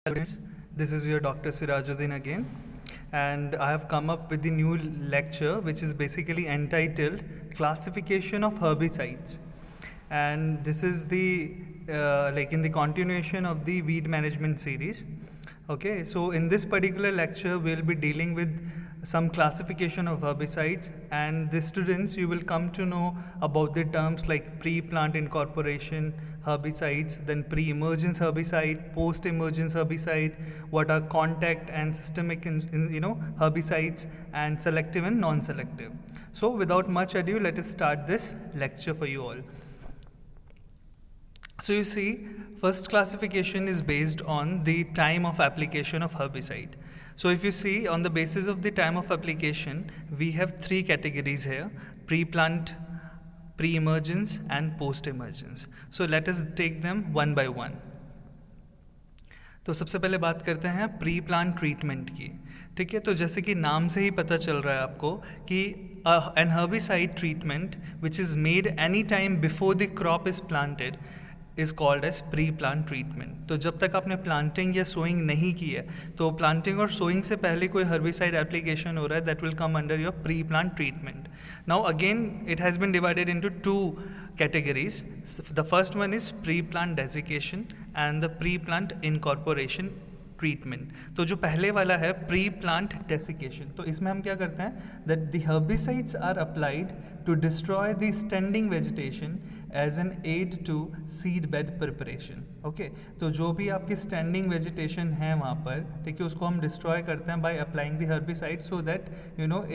Friends, this is your Dr. Sirajuddin again, and I have come up with the new lecture which is basically entitled Classification of Herbicides. And this is the like in the continuation of the weed management series. Okay, so in this particular lecture, we'll be dealing with some classification of herbicides, and the students you will come to know about the terms like pre-plant incorporation herbicides, then pre-emergence herbicide, post-emergence herbicide, what are contact and systemic herbicides, and selective and non-selective. So without much ado, let us start this lecture for you all. So you see, first classification is based on the time of application of herbicide. So if you see, on the basis of the time of application, we have three categories here: pre-plant, pre-emergence and post-emergence. So let us take them one by one. तो सबसे पहले बात करते हैं pre plant treatment की. ठीक है, तो जैसे कि नाम से ही पता चल रहा है आपको कि an herbicide treatment which is made any time before the crop is planted is called as pre plant treatment. तो जब तक आपने प्लांटिंग या सोइंग नहीं की है, तो प्लांटिंग और सोइंग से पहले कोई हर्बिसाइड एप्लीकेशन हो रहा है, that will come under your pre plant treatment. Now again it has been divided into two categories. The first one is pre-plant desiccation and the pre-plant incorporation treatment. तो जो पहले वाला है pre-plant desiccation, तो इसमें हम क्या करते हैं that the herbicides are applied to destroy the standing vegetation as an aid to seed bed preparation. Okay, तो जो भी आपकी standing vegetation है वहाँ पर, ठीक है, उसको हम destroy करते हैं by applying the herbicide so that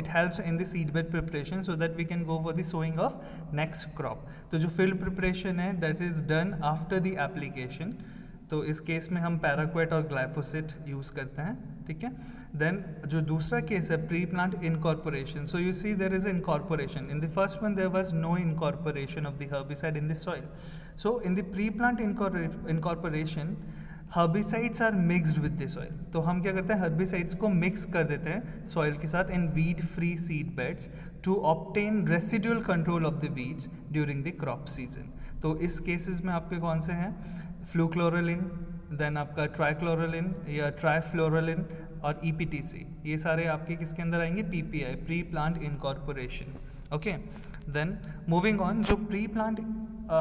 it helps in the seed bed preparation so that we can go for the sowing of next crop. तो जो field preparation है that is done after the application. तो इस case में हम parakeet और glyphosate use करते हैं. ठीक है, देन जो दूसरा केस है pre plant incorporation. So you see there is incorporation. In the first one there was no incorporation of the herbicide in the soil. So in the pre plant incorporation herbicides are mixed with the soil. तो हम क्या करते हैं, herbicides को mix कर देते हैं soil के साथ in weed free seed beds to obtain residual control of the weeds during the crop season. तो इस केसेस में आपके कौन से हैं, फ्लूक्लोरलिन, देन आपका ट्राइक्लोरलिन या ट्राइफ्लोरलिन और EPTC, ये सारे आपके किसके अंदर आएंगे, PPI, pre plant incorporation. Okay, then moving on, जो प्री प्लांट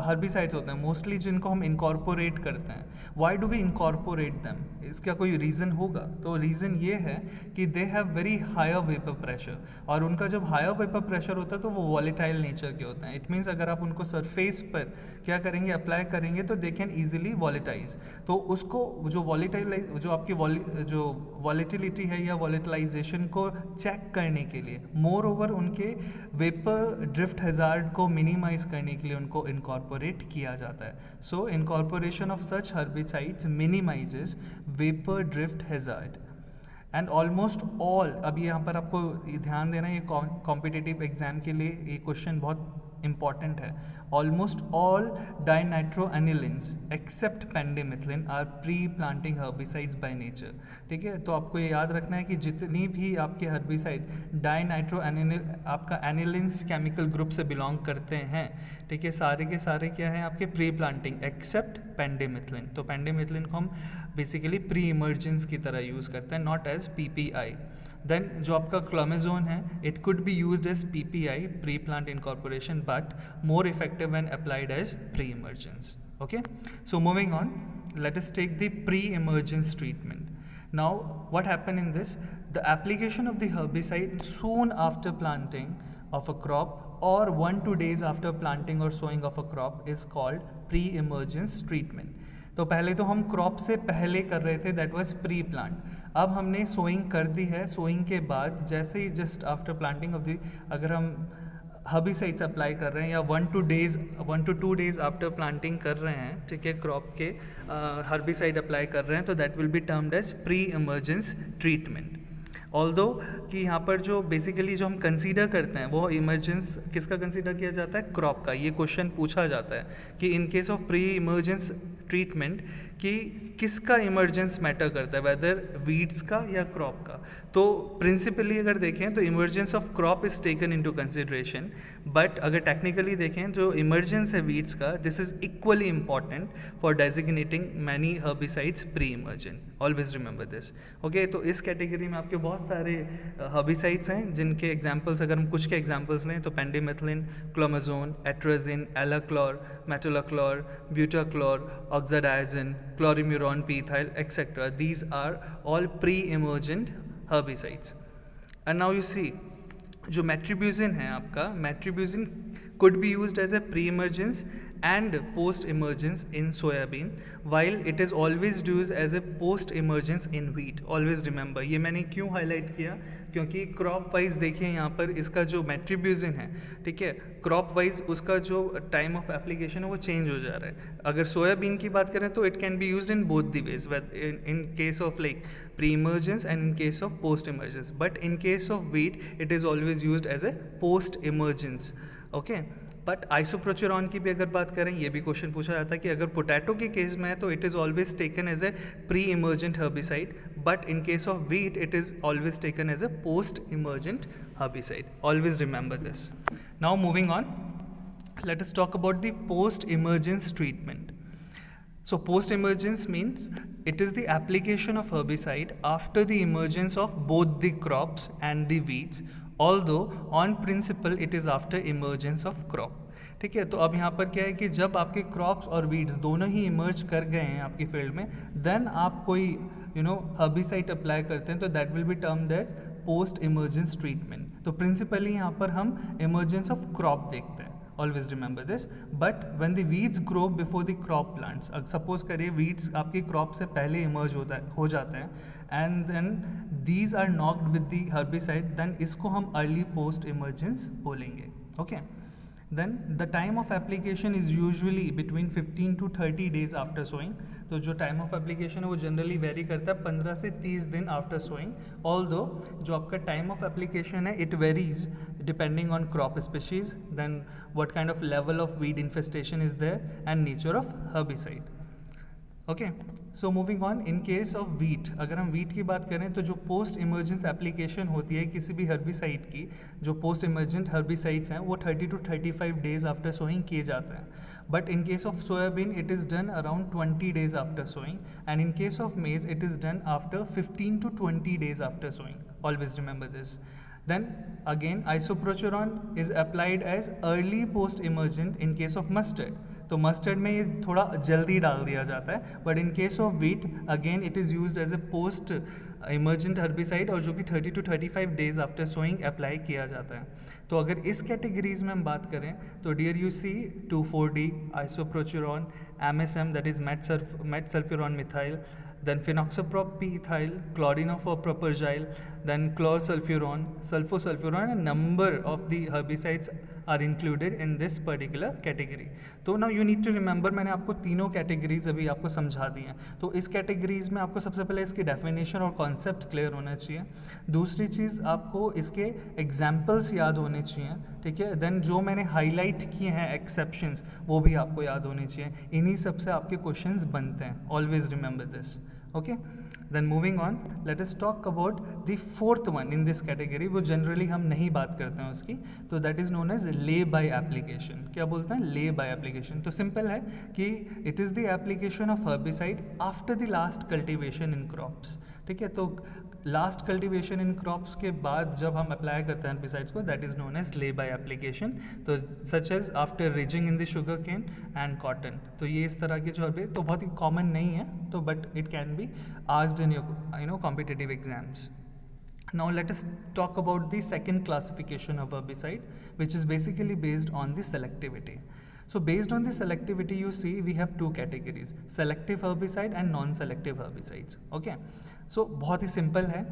हर्बिसाइड्स होते हैं मोस्टली जिनको हम इनकॉर्पोरेट करते हैं, why do we incorporate them, इसका कोई रीज़न होगा. तो रीज़न ये है कि they have very higher vapour pressure, और उनका जब हायर वेपर प्रेशर होता है तो वो वॉलेटाइल नेचर के होते हैं. इट मीन्स अगर आप उनको सरफेस पर क्या करेंगे, अप्लाई करेंगे, तो दे कैन ईजिली वॉलेटाइज. तो उसको जो जो आपकी जो वॉलेटिलिटी है या वॉलेटलाइजेशन को चेक करने के लिए, मोर ओवर उनके वेपर ड्रिफ्ट हैजार्ड को मिनिमाइज करने के लिए उनको इनकॉर्पोरेट किया जाता है. So incorporation of such herbicides minimises vapour drift hazard. And almost all, अभी यहाँ पर आपको ध्यान देना है, ये कॉम्पिटिटिव एग्जाम के लिए ये क्वेश्चन बहुत इंपॉर्टेंट है. Almost all dinitroanilines except pendimethalin are pre planting herbicides by nature. ठीक है, तो आपको ये याद रखना है कि जितनी भी आपके हर्बिसाइड डाइनाइट्रोएनिल आपका एनिलिन्स केमिकल ग्रुप से बिलोंग करते हैं, ठीक है, सारे के सारे क्या हैं आपके प्री प्लांटिंग एक्सेप्ट पेंडिमिथिलिन. तो पेंडिमिथिलिन को हम बेसिकली प्री इमर्जेंस की तरह यूज़ करते हैं, नॉट एज PPI. देन जो आपका क्लोमेजोन है, it could be used as PPI, pre plant incorporation, but more effective when applied as pre emergence. Okay, so moving on, let us take the pre emergence treatment. Now what happen in this, the application of the herbicide soon after planting of a crop or 1 to 2 days after planting or sowing of a crop is called pre-emergence treatment. तो पहले तो हम crop से पहले कर रहे थे, that was pre plant. अब हमने सोइंग कर दी है, सोइंग के बाद जैसे ही just after planting of the, अगर हम हर्बिसाइड्स अप्लाई कर रहे हैं या 1 to 2 days आफ्टर प्लांटिंग कर रहे हैं, ठीक है, क्रॉप के हर्बिसाइड अप्लाई कर रहे हैं, तो that will be termed as pre emergence treatment. Although कि यहाँ पर जो बेसिकली जो हम कंसीडर करते हैं वो इमरजेंस किसका कंसीडर किया जाता है, क्रॉप का. ये क्वेश्चन पूछा जाता है कि इन case of pre emergence treatment कि किसका इमर्जेंस मैटर करता है, वेदर वीड्स का या क्रॉप का. तो प्रिंसिपली अगर देखें तो emergence of crop is taken into consideration, but अगर टेक्निकली देखें जो इमर्जेंस है वीड्स का, this is equally important for designating many herbicides pre emergent. Always remember this. Okay, तो इस कैटेगरी में आपके बहुत सारे हर्बिसाइड्स हैं जिनके एग्जाम्पल्स अगर हम कुछ के एग्जाम्पल्स लें तो pendimethalin, clomazone, atrazine, alachlor, metolachlor, butachlor, oxadiazon, chlorimuron, ethyl, etcetera. These are all pre emergent herbicides. And now you see जो metribuzin है आपका, metribuzin could be used as a pre-emergence and post-emergence in soybean, while it is always used as a post-emergence in wheat. Always remember. ये मैंने क्यों highlight किया, क्योंकि crop wise देखिए यहाँ पर इसका जो मेट्रीब्यूजिन है, ठीक है, क्रॉप वाइज उसका जो टाइम ऑफ एप्लीकेशन है वो चेंज हो जा रहा है. अगर सोयाबीन की बात करें तो it can be used in both the ways, in case of like pre emergence and in case of post emergence, but in case of wheat it is always used as a post emergence. Okay, but isoproturon की भी अगर बात करें, ये भी question पूछा जाता है कि अगर पोटैटो के केस में है तो it is always taken as a pre emergent herbicide, but in case of wheat it is always taken as a post emergent herbicide. Always remember this. Now moving on, let us talk about the post emergence treatment. So post emergence means it is the application of herbicide after the emergence of both the crops and the weeds, although on principle it is after emergence of crop. ठीक है, तो अब यहाँ पर क्या है कि जब आपके क्रॉप्स और वीड्स दोनों ही इमर्ज कर गए हैं आपकी फील्ड में, देन आप कोई हर्बिसाइड अप्लाई करते हैं तो that will be termed as post emergence treatment. तो प्रिंसिपली यहाँ पर हम इमर्जेंस ऑफ क्रॉप देखते हैं. Always remember this. But when the weeds grow before the crop plants, suppose करिए वीड्स आपकी क्रॉप से पहले इमर्ज हो जाते हैं and then these are knocked with the herbicide, then इसको हम अर्ली पोस्ट इमर्जेंस बोलेंगे. Okay, then the time of application is usually between 15 to 30 days after sowing. तो जो टाइम ऑफ एप्लीकेशन है वो जनरली वेरी करता है 15 से 30 दिन आफ्टर सोइंग. ऑल्दो जो आपका टाइम ऑफ एप्लीकेशन है it varies depending on crop species, then what kind of level of weed infestation is there and nature of herbicide. Okay, so moving on, in case of wheat, अगर हम wheat की बात करें तो जो post emergence application होती है किसी भी हर्बिसाइड की, जो पोस्ट इमर्जेंट हर्बिसाइड्स हैं वो 30 to 35 डेज आफ्टर सोइंग किए जाते हैं. But in case of soybean it is done around 20 days after sowing, and in case of maize it is done after 15 to 20 days after sowing. Always remember this. Then again isoproteron is applied as early post emergent in case of mustard. तो mustard में ये थोड़ा जल्दी डाल दिया जाता है, but in case of wheat again it is used as a post emergent herbicide और जो कि 30 to 35 days after sowing apply किया जाता है. तो अगर इस कैटेगरीज में हम बात करें तो dear you see 2,4-D, isoproturon, MSM that is metsulfuron methyl, then phenoxyprop ethyl, chlorinopropergyl, then chlorsulfuron, sulfosulfuron, and number of the herbicides are included in this particular category. तो now you need to remember, मैंने आपको तीनों categories अभी आपको समझा दी हैं. तो इस कैटेगरीज में आपको सबसे पहले इसकी डेफिनेशन और कॉन्सेप्ट क्लियर होना चाहिए. दूसरी चीज़ आपको इसके एग्जाम्पल्स याद होने चाहिए, ठीक है. देन जो मैंने हाईलाइट किए हैं एक्सेप्शंस वो भी आपको याद होने चाहिए. इन्हीं सब से आपके क्वेश्चंस बनते हैं. Always remember this. Okay, then moving on, let us talk about the fourth one in this category. वो जनरली हम नहीं बात करते हैं उसकी, तो that is known as lay by application. क्या बोलते हैं? ले बाय एप्लीकेशन. तो सिंपल है कि it is the application of herbicide after the last cultivation in crops. ठीक है, तो लास्ट कल्टिवेशन इन क्रॉप्स के बाद जब हम अप्लाई करते हैं हेर्बिसाइड्स को, that is known as lay by application. तो such as after ridging in the sugarcane and cotton. तो ये इस तरह के जो हर्बे तो बहुत ही कॉमन नहीं है, तो but it can be asked in your competitive exams. Now let us talk about the second classification of herbicide, which is basically based on the selectivity. So based on the selectivity, you see we have two categories, selective herbicide and non-selective herbicides. Okay, so बहुत ही simple है.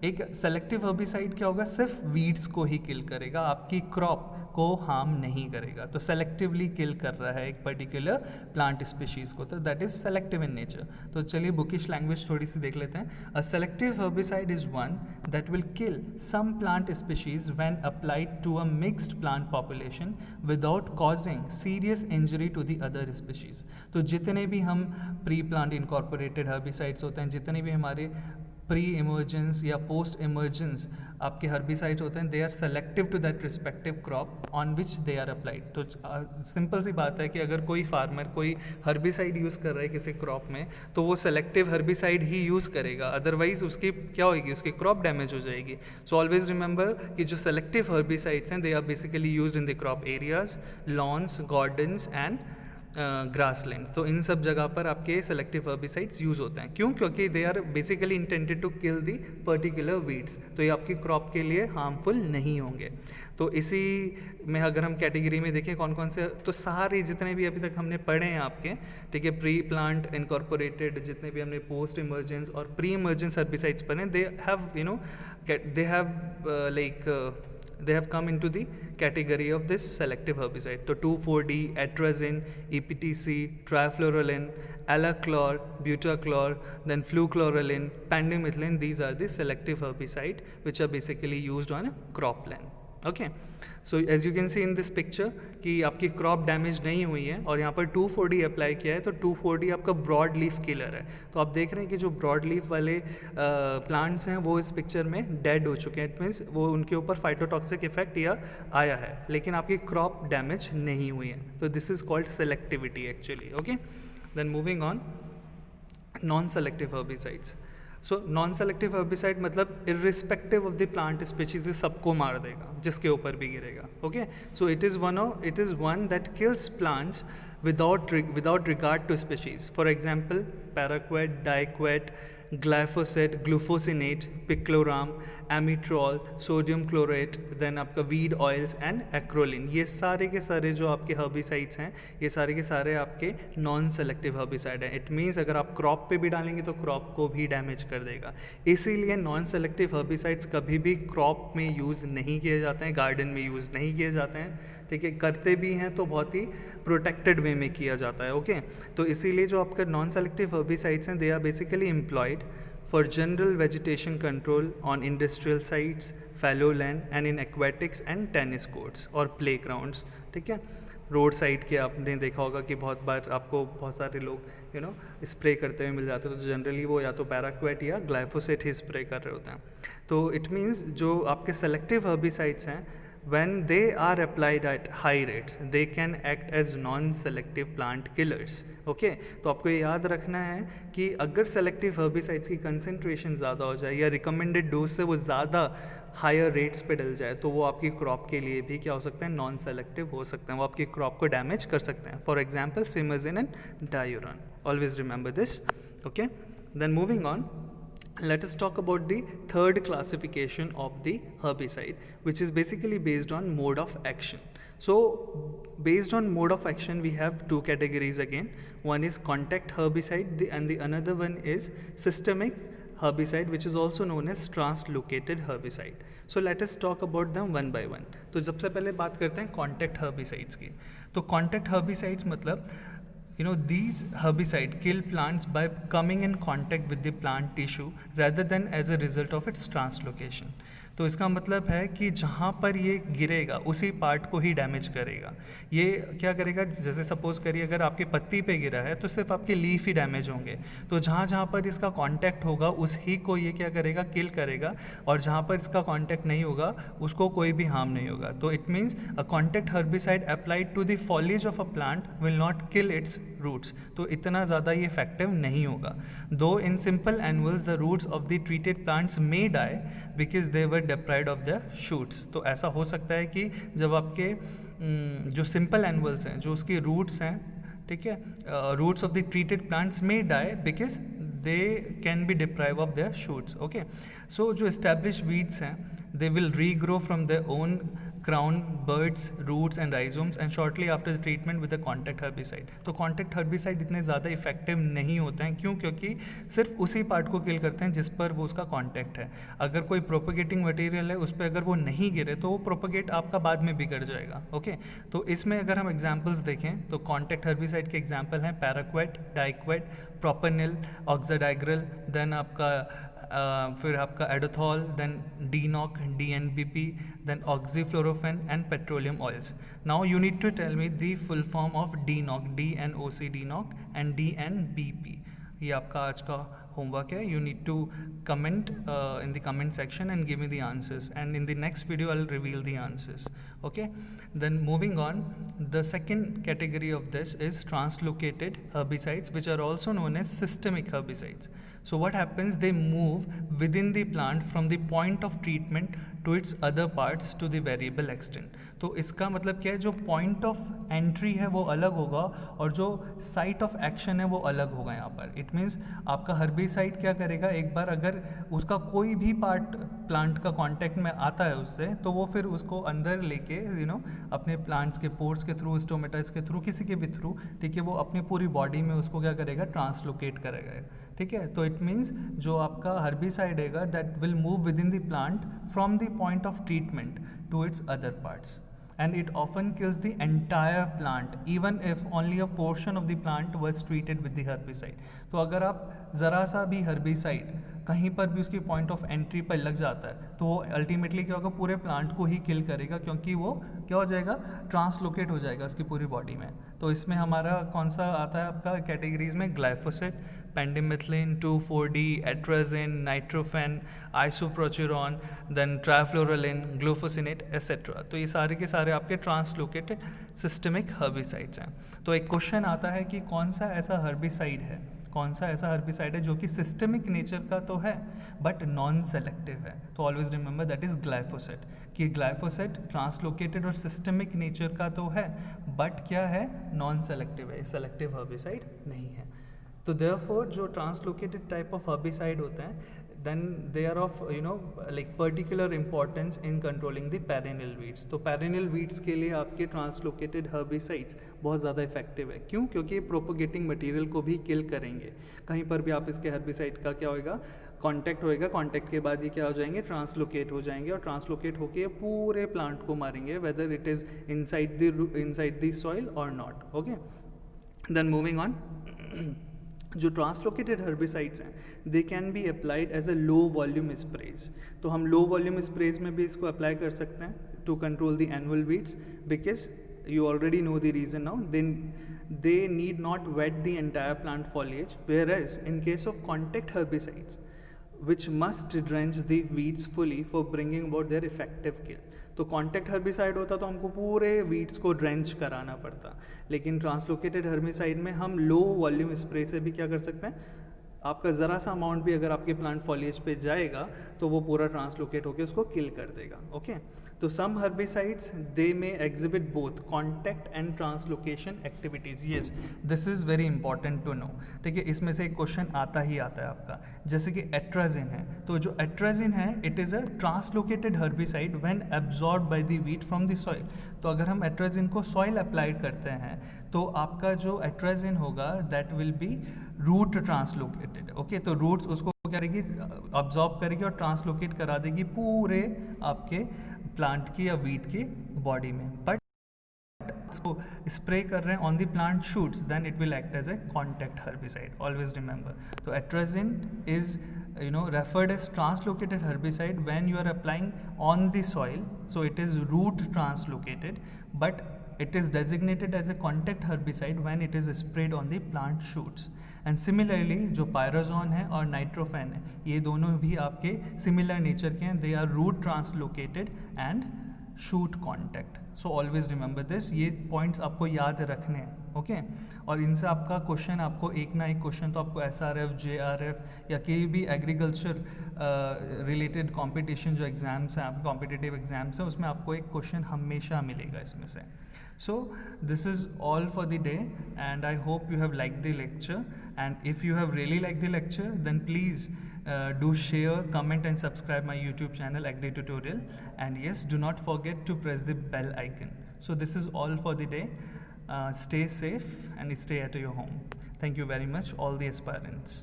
एक selective herbicide क्या होगा, सिर्फ weeds को ही किल करेगा, आपकी crop को हार्म नहीं करेगा, तो सेलेक्टिवली किल कर रहा है एक पर्टिकुलर प्लांट स्पीशीज़ को, तो that is selective in nature. तो चलिए बुकिश लैंग्वेज थोड़ी सी देख लेते हैं। A selective herbicide is one that will kill some plant species when applied to a mixed plant population without causing serious injury to the other species. तो जितने भी हम प्री प्लांट इनकॉर्पोरेटेड हर्बिसाइड्स होते हैं, जितने भी हमारे प्री इमर्जेंस या पोस्ट इमर्जेंस आपके हर्बिसाइड्स होते हैं, they are selective to that respective crop on which they are applied. तो सिंपल सी बात है कि अगर कोई फार्मर कोई हर्बिसाइड यूज़ कर रहा है किसी क्रॉप में, तो वो सेलेक्टिव हर्बिसाइड ही यूज़ करेगा, अदरवाइज उसकी क्या होगी, उसकी क्रॉप डैमेज हो जाएगी। सो ऑलवेज रिमेंबर कि जो सेलेक्टिव हर्बिसाइड्स हैं, they are basically used in the crop areas, lawns, gardens and grassland. तो इन सब जगह पर आपके सेलेक्टिव हर्बिसाइड्स यूज़ होते हैं। क्यों? क्योंकि they are basically intended to kill the particular weeds, तो ये आपकी क्रॉप के लिए हार्मफुल नहीं होंगे। तो इसी में अगर हम कैटेगरी में देखें कौन कौन से, तो सारे जितने भी अभी तक हमने पढ़े हैं आपके, ठीक है, प्री प्लांट इनकॉर्पोरेटेड, जितने भी हमने पोस्ट इमर्जेंस और प्री इमर्जेंस हर्बिसाइड्स पढ़े, they have they have they have come into the category of this selective herbicide. So 2,4-D, atrazine, EPTC, trifluralin, alachlor, butachlor, then fluchloralin, pendimethalin, these are the selective herbicide which are basically used on cropland. Okay, so as you can see in this picture कि आपकी crop damage नहीं हुई है और यहाँ पर 2,4-D apply किया है, तो 2,4-D आपका ब्रॉड लीफ किलर है। तो आप देख रहे हैं कि जो ब्रॉड लीफ वाले प्लांट्स हैं वो इस पिक्चर में डेड हो चुके हैं। इट मीन्स वो उनके ऊपर फाइटोटॉक्सिक इफेक्ट या आया है, लेकिन आपकी क्रॉप डैमेज नहीं हुई है। तो this is called selectivity actually. Okay, then moving on, non selective herbicides. So non selective herbicide मतलब irrespective of the plant species, सबको मार देगा जिसके ऊपर भी गिरेगा। Okay, so it is one that kills plants without regard to species. For example, paraquat, diquat, glyphosate, glufosinate, picloram, amitrol, sodium chlorate, then आपका weed oils and acrolein, ये सारे के सारे जो आपके herbicides हैं, ये सारे के सारे आपके नॉन सेलेक्टिव herbicide हैं। इट मीन्स अगर आप क्रॉप पे भी डालेंगे तो क्रॉप को भी डैमेज कर देगा। इसीलिए नॉन सेलेक्टिव herbicides कभी भी क्रॉप में यूज़ नहीं किए जाते हैं, गार्डन में यूज़ नहीं किए जाते हैं, ठीक है। करते भी हैं तो बहुत ही प्रोटेक्टेड वे में किया जाता है। ओके, तो इसीलिए जो आपका नॉन सेलेक्टिव हर्बिसाइड्स हैं, they are basically employed for general vegetation control on industrial sites, fallow land and in aquatics and tennis courts और प्ले ग्राउंड्स, ठीक है। रोड साइड के आपने देखा होगा कि बहुत बार आपको बहुत सारे लोग स्प्रे करते हुए मिल जाते हैं, तो जनरली वो या तो पैराक्वेट या ग्लाइफोसेट ही स्प्रे कर रहे होते हैं। तो इट मीन्स जो आपके सेलेक्टिव हर्बिसाइड्स हैं, when they are applied at high rates, they can act as non-selective plant killers. Okay, तो आपको ये याद रखना है कि अगर सेलेक्टिव हर्बिसाइड्स की कंसंट्रेशन ज़्यादा हो जाए या रिकमेंडेड डोज से वो ज़्यादा हायर रेट्स पे डल जाए, तो वो आपकी क्रॉप के लिए भी क्या हो सकते हैं, नॉन सेलेक्टिव हो सकते हैं, वो आपकी क्रॉप को डैमेज कर सकते हैं। For example simazine and diuron, always remember this. Okay, then moving on, let us talk about the third classification of the herbicide, which is basically based on mode of action. So based on mode of action we have two categories again. One is contact herbicide and the another one is systemic herbicide, which is also known as translocated herbicide. So let us talk about them one by one. तो सबसे पहले बात करते हैं contact herbicides की। तो contact herbicides मतलब these herbicide kill plants by coming in contact with the plant tissue rather than as a result of its translocation. तो इसका मतलब है कि जहाँ पर ये गिरेगा उसी पार्ट को ही डैमेज करेगा। ये क्या करेगा, जैसे सपोज करिए अगर आपकी पत्ती पे गिरा है तो सिर्फ आपके लीफ ही डैमेज होंगे, तो जहाँ जहाँ पर इसका कांटेक्ट होगा उस ही को ये क्या करेगा, किल करेगा, और जहाँ पर इसका कांटेक्ट नहीं होगा उसको कोई भी हार्म नहीं होगा। तो it means a contact herbicide applied to the foliage of a plant will not kill its roots, तो इतना ज़्यादा ये इफेक्टिव नहीं होगा। Though in simple annuals the roots of the treated plants may die because they were deprived of their shoots. तो ऐसा हो सकता है कि जब आपके जो सिंपल एनुअल्स हैं, जो उसकी रूट्स हैं, ठीक है, roots of the treated plants may die because they can be deprive of their shoots. Okay, so जो एस्टैब्लिश वीड्स हैं they will regrow from their own crown, birds, roots and rhizomes and shortly after the treatment with the contact herbicide. तो contact herbicide इतने ज़्यादा effective नहीं होते हैं, क्यों? क्योंकि सिर्फ उसी पार्ट को किल करते हैं जिस पर वो उसका कॉन्टैक्ट है. अगर कोई प्रोपोगेटिंग मटेरियल है उस पर अगर वो नहीं गिरे तो वो प्रोपोगेट आपका बाद में बिगड़ जाएगा. ओके, तो इसमें अगर हम एग्जाम्पल्स देखें तो कॉन्टैक्ट हेर्बिसाइड के एग्जाम्पल हैं पैराक्वेट, डाइक्वेट, प्रोपेनिल, ऑक्साडाइग्रल, देन आपका फिर आपका एडोथॉल, then डीनॉक, DNPP, then oxyfluorophane and petroleum oils. Now you need to tell me the full form of DNOC, DNOC, DNOC and DNBP. ये आपका आज का homework है. You need to comment in the comment section and give me the answers, and in the next video I'll reveal the answers. Okay, then moving on, the second category of this is translocated herbicides, which are also known as systemic herbicides. So what happens, they move within the plant from the point of treatment to its other parts to the variable extent. तो इसका मतलब क्या है, जो point of entry है वो अलग होगा और जो साइट ऑफ एक्शन है वो अलग होगा यहाँ पर. इट मीन्स आपका हर्बिसाइड क्या करेगा, एक बार अगर उसका कोई भी पार्ट प्लांट का कांटेक्ट में आता है उससे, तो वो फिर उसको अंदर लेके अपने प्लांट्स के पोर्स के थ्रू, स्टोमेटास के थ्रू, किसी के भी थ्रू, ठीक है, वो अपनी पूरी बॉडी में उसको क्या करेगा, ट्रांसलोकेट करेगा. ठीक है, तो इट मीन्स जो आपका हर्बिसाइड है that will move within the plant from the point of treatment to its other parts, and it often kills the entire plant even if only a portion of the plant was treated with the herbicide. तो अगर आप ज़रा सा भी herbicide कहीं पर भी उसकी पॉइंट ऑफ एंट्री पर लग जाता है तो वो अल्टीमेटली क्या होगा, पूरे प्लांट को ही किल करेगा, क्योंकि वो क्या हो जाएगा, ट्रांसलोकेट हो जाएगा उसकी पूरी बॉडी में. तो इसमें हमारा कौन सा आता है आपका कैटेगरीज में, glyphosate, pendimethalin, 2,4-D, atrazine, nitrofen, isoproteron, then trifluralin, glufosinate, etc. तो ये सारे के सारे आपके ट्रांसलोकेटेड सिस्टमिक हर्बिसाइड्स हैं. तो एक क्वेश्चन आता है कि कौन सा ऐसा हर्बिसाइड है, कौन सा ऐसा हर्बिसाइड है जो कि सिस्टमिक नेचर का तो है बट नॉन सेलेक्टिव है. तो always remember that is glyphosate, कि ग्लाइफोसेट ट्रांसलोकेटेड और सिस्टमिक नेचर का तो है बट क्या है, नॉन सेलेक्टिव है, सेलेक्टिव हर्बिसाइड नहीं है. तो देयरफॉर जो ट्रांसलोकेटेड टाइप ऑफ हर्बिसाइड होते हैं then they are of like particular importance in controlling the perennial weeds. तो पेरिनियल वीड्स के लिए आपके ट्रांसलोकेटेड हर्बिसाइड्स बहुत ज़्यादा इफेक्टिव है. क्यों? क्योंकि प्रोपोगेटिंग मटेरियल को भी किल करेंगे. कहीं पर भी आप इसके हर्बिसाइड का क्या होएगा, कांटेक्ट होएगा, कांटेक्ट के बाद ये क्या हो जाएंगे, ट्रांसलोकेट हो जाएंगे और ट्रांसलोकेट होके पूरे प्लांट को मारेंगे, whether it is inside the soil or not. Okay, then moving on, जो ट्रांसलोकेटेड हर्बिसाइड्स हैं they can be applied as a low volume sprays. तो हम लो वॉल्यूम स्प्रेज में भी इसको अप्लाई कर सकते हैं to control the annual weeds, because you already know the reason now. Then they need not wet the entire plant foliage, whereas in case of contact herbicides which must drench the weeds fully for bringing about their effective kill. तो contact herbicide होता तो हमको पूरे weeds को drench कराना पड़ता, लेकिन translocated herbicide में हम लो वॉल्यूम स्प्रे से भी क्या कर सकते हैं, आपका ज़रा सा अमाउंट भी अगर आपके प्लांट फॉलिएज पे जाएगा तो वो पूरा ट्रांसलोकेट होकर उसको किल कर देगा. ओके, तो सम herbicides they may exhibit both contact and translocation activities. Yes, this is very important to know. ठीक है, इसमें से एक क्वेश्चन आता ही आता है आपका, जैसे कि एट्राजिन है. तो जो एट्राजिन है it is a translocated herbicide when absorb by the wheat from the soil. तो अगर हम एट्राजिन को सॉइल अप्लाइड करते हैं तो आपका जो एट्राजिन होगा that will be root translocated. Okay, तो रूट्स उसको क्या करेगी, अब्जॉर्ब करेगी और ट्रांसलोकेट करा देगी पूरे आपके प्लांट की या वीट की बॉडी में. बट इसको स्प्रे कर रहे हैं on the plant shoots, then it will act as a contact herbicide. Always remember. तो atrazine is referred as translocated herbicide when you are applying on the soil, so it is root translocated, but it is designated as a contact herbicide when it is sprayed on the plant shoots. And similarly जो पायराजोन है और नाइट्रोफेन है ये दोनों भी आपके similar nature के हैं. They are root translocated and shoot contact. So always remember this, ये पॉइंट्स आपको याद रखने हैं. ओके, और इनसे आपका क्वेश्चन, आपको एक ना एक क्वेश्चन तो आपको SRF, JRF या कोई भी एग्रीकल्चर रिलेटेड कंपटीशन जो एग्ज़ाम्स हैं, आपके कॉम्पिटिटिव एग्ज़ाम्स हैं, उसमें आपको एक क्वेश्चन हमेशा मिलेगा इसमें से. So this is all for the day and I hope you have liked the lecture, and if you have really liked the lecture then please Do share, comment and subscribe my YouTube channel Agri Tutorial, and yes, do not forget to press the bell icon. So this is all for the day. Stay safe and stay at your home. Thank you very much all the aspirants.